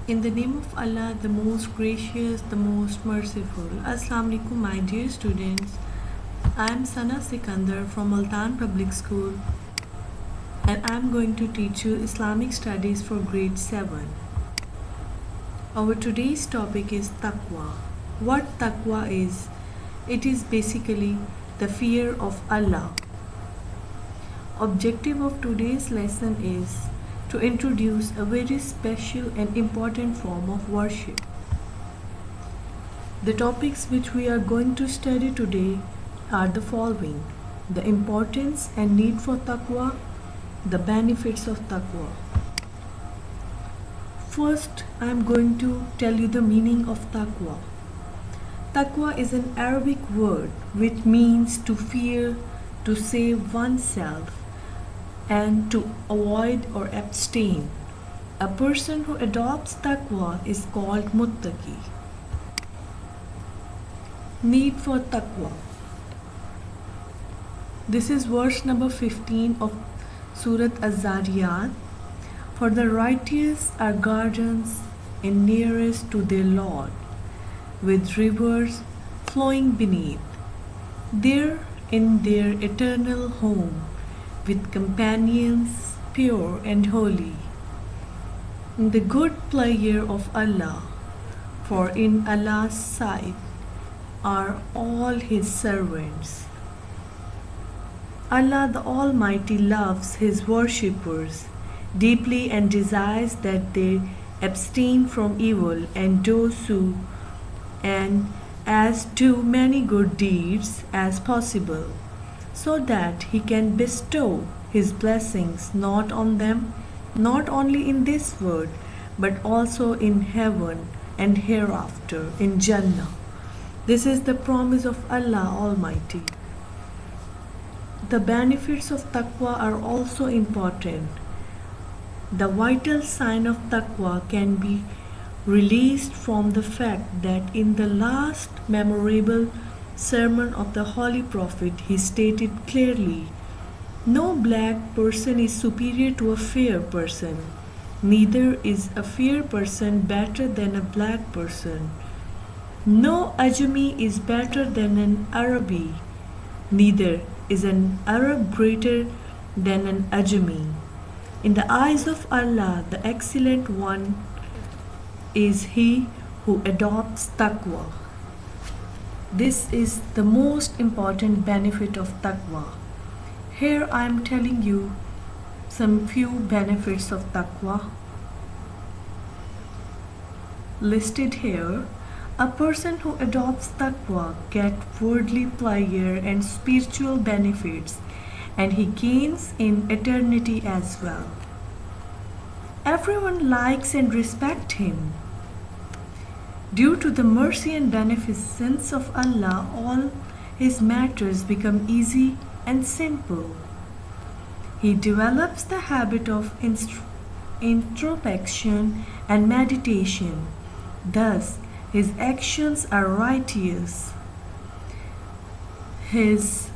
In the name of Allah, the most gracious, the most merciful. Assalamu alaikum, my dear students. I am Sana Sikander from Multan Public School, and I am going to teach you Islamic Studies for grade 7. Our today's topic is Taqwa. What Taqwa is? It is basically the fear of Allah. Objective of today's lesson is to introduce a very special and important form of worship. The topics which we are going to study today are the following: the importance and need for taqwa, the benefits of taqwa. First, I am going to tell you the meaning of taqwa. Taqwa is an Arabic word which means to fear, to save oneself, and to avoid or abstain. A person who adopts taqwa is called muttaqi. Need for taqwa. This is verse number 15 of Surat Az-Zariyat. For the righteous are gardens in nearest to their Lord, with rivers flowing beneath. There in their eternal home, with companions pure and holy. In the good pleasure of Allah, for in Allah's sight are all His servants. Allah the Almighty loves His worshippers deeply and desires that they abstain from evil and do so and as do many good deeds as possible, so that He can bestow His blessings not on them, not only in this world, but also in heaven and hereafter in Jannah. This is the promise of Allah Almighty. The benefits of taqwa are also important. The vital sign of taqwa can be released from the fact that in the last memorable sermon of the Holy Prophet, he stated clearly, no black person is superior to a fair person, neither is a fair person better than a black person. No Ajami is better than an Arabi, neither is an Arab greater than an Ajami. In the eyes of Allah, the excellent one is he who adopts taqwa. This is the most important benefit of taqwa. Here I am telling you some few benefits of taqwa. Listed here, a person who adopts taqwa gets worldly pleasure and spiritual benefits, and he gains in eternity as well. Everyone likes and respects him. Due to the mercy and beneficence of Allah, all his matters become easy and simple. He develops the habit of introspection and meditation. Thus, his actions are righteous. His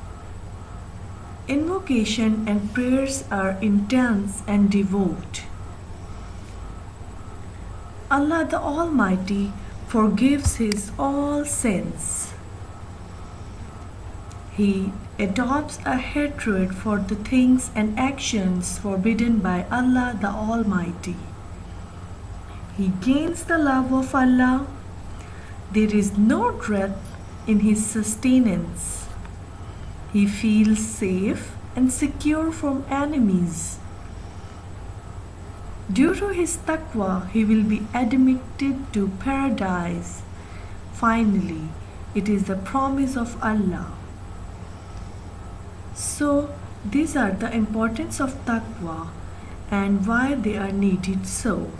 invocation and prayers are intense and devout. Allah the Almighty forgives his all sins. He adopts a hatred for the things and actions forbidden by Allah the Almighty. He gains the love of Allah. There is no dread in his sustenance. He feels safe and secure from enemies. Due to his taqwa, he will be admitted to paradise. Finally, it is the promise of Allah. So, these are the importance of taqwa and why they are needed so.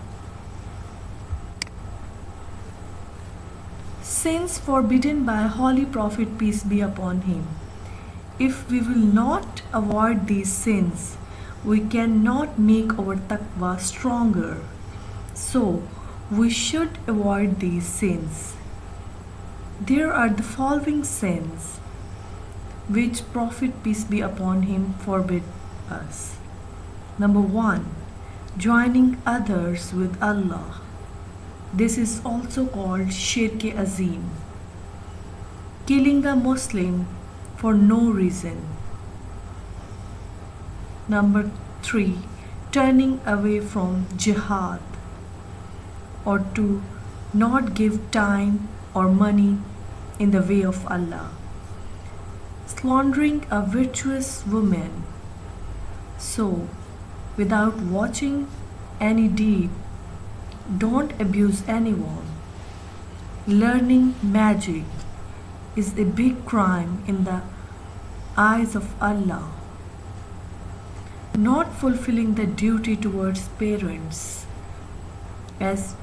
Sins forbidden by Holy Prophet, peace be upon him. If we will not avoid these sins, we cannot make our taqwa stronger. So, we should avoid these sins. There are the following sins which Prophet, peace be upon him, forbid us. Number 1, joining others with Allah. This is also called Shirk-e-Azim, killing a Muslim for no reason. Number 3, turning away from jihad, or to not give time or money in the way of Allah. Slandering a virtuous woman. So, without watching any deed, don't abuse anyone. Learning magic is a big crime in the eyes of Allah. Not fulfilling the duty towards parents as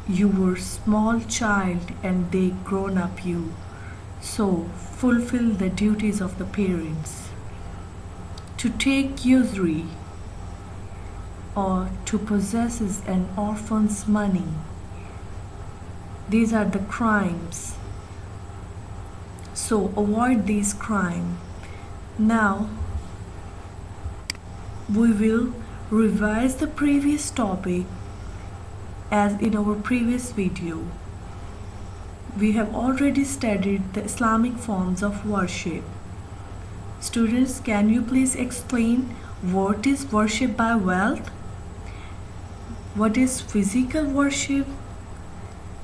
you were small child and they grown up you. So fulfill the duties of the parents. To take usury or to possess an orphan's money. These are the crimes. So avoid these crimes. Now we will revise the previous topic as in our previous video. We have already studied the Islamic forms of worship. Students, can you please explain what is worship by wealth? What is physical worship?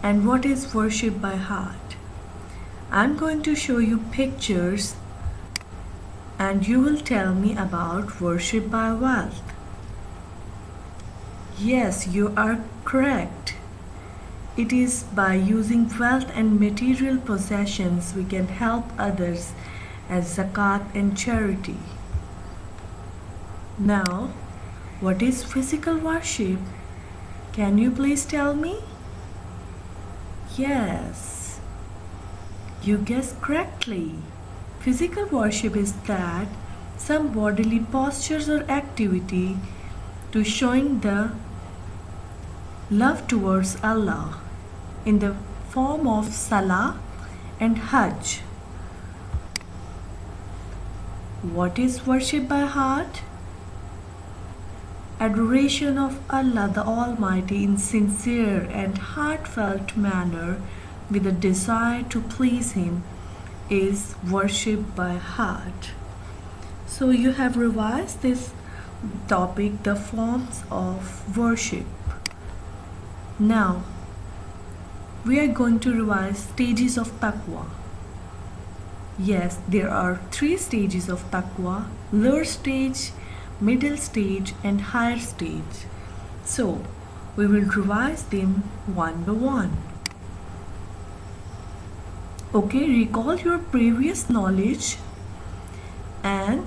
And what is worship by heart? I'm going to show you pictures and you will tell me about worship by wealth. Yes, you are correct. It is by using wealth and material possessions we can help others as zakat and charity. Now, what is physical worship? Can you please tell me? Yes, you guessed correctly. Physical worship is that some bodily postures or activity to showing the love towards Allah in the form of salah and hajj. What is worship by heart? Adoration of Allah the Almighty in sincere and heartfelt manner with a desire to please Him is worship by heart. So you have revised this topic, the forms of worship. Now we are going to revise stages of taqwa. Yes, there are 3 stages of taqwa: lower stage, middle stage and higher stage. So we will revise them one by one. Okay, recall your previous knowledge and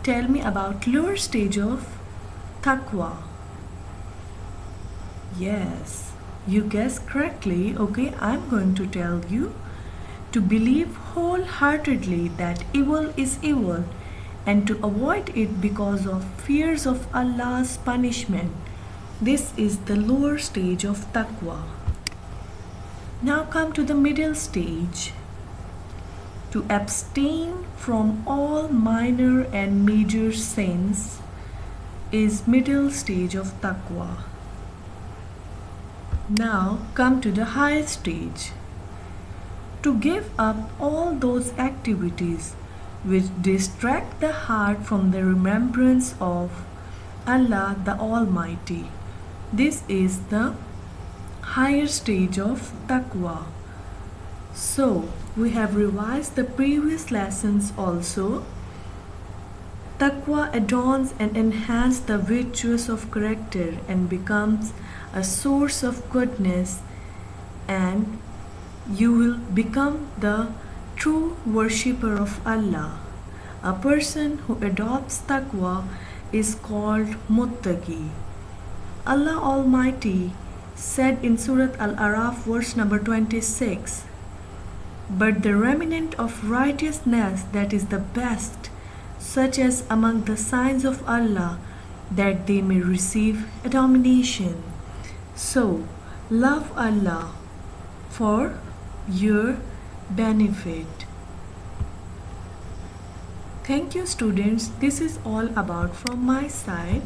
tell me about lower stage of taqwa. Yes, you guessed correctly. Okay, I'm going to tell you to believe wholeheartedly that evil is evil and to avoid it because of fears of Allah's punishment. This is the lower stage of taqwa. Now come to the middle stage. To abstain from all minor and major sins is middle stage of taqwa. Now come to the higher stage. To give up all those activities which distract the heart from the remembrance of Allah the Almighty. This is the higher stage of taqwa. So we have revised the previous lessons also. Taqwa adorns and enhances the virtues of character and becomes a source of goodness, and you will become the true worshipper of Allah. A person who adopts taqwa is called muttaqi. Allah Almighty said in Surah Al-Araf verse number 26, "But the remnant of righteousness, that is the best, such as among the signs of Allah, that they may receive a domination." So, love Allah for your benefit. Thank you, students. This is all about from my side.